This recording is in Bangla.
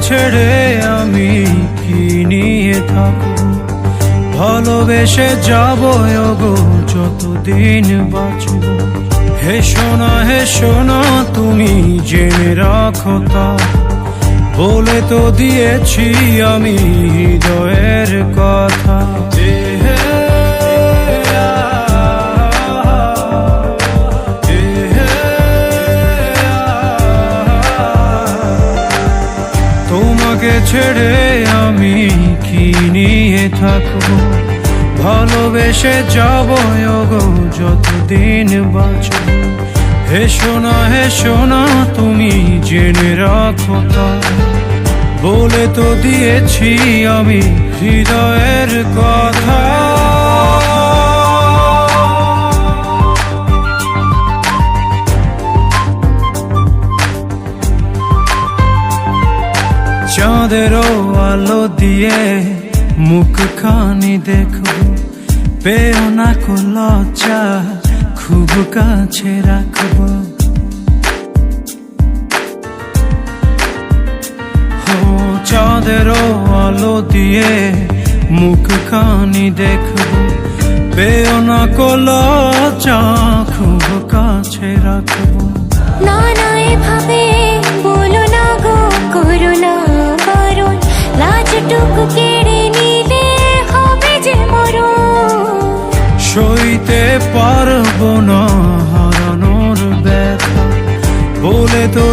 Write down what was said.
ছেড়ে আমি কি নিয়ে থাকব, ভালোবেসে যাব গো যতদিন বাঁচব। হে সোনা তুমি জেনে রাখো তা, বলে তো দিয়েছি আমি হৃদয়ের কথা। তোমাকে ছেড়ে আমি কি নিয়ে থাকবো, ভালোবেসে যাব গো যতদিন বাঁচব। হে সোনা তুমি জেনে রাখো তা, বলে তো দিয়েছি আমি হৃদয়ের কথা। চাঁদেরও আলো দিয়ে মুখখানি দেখবো, পেও না কো লজ্জা খুব কাছে রাখবো। চাঁদেরও আলো দিয়ে মুখখানি দেখবো, পেও না কো লজ্জা খুব কাছে রাখবো। না না এভাবে বলো না গো, করো না বারণ, লাজটুকু কেড়ে নিলে হবে যে মরণ। সইতে পারবো না হারানোর ব্যথা, বলে তো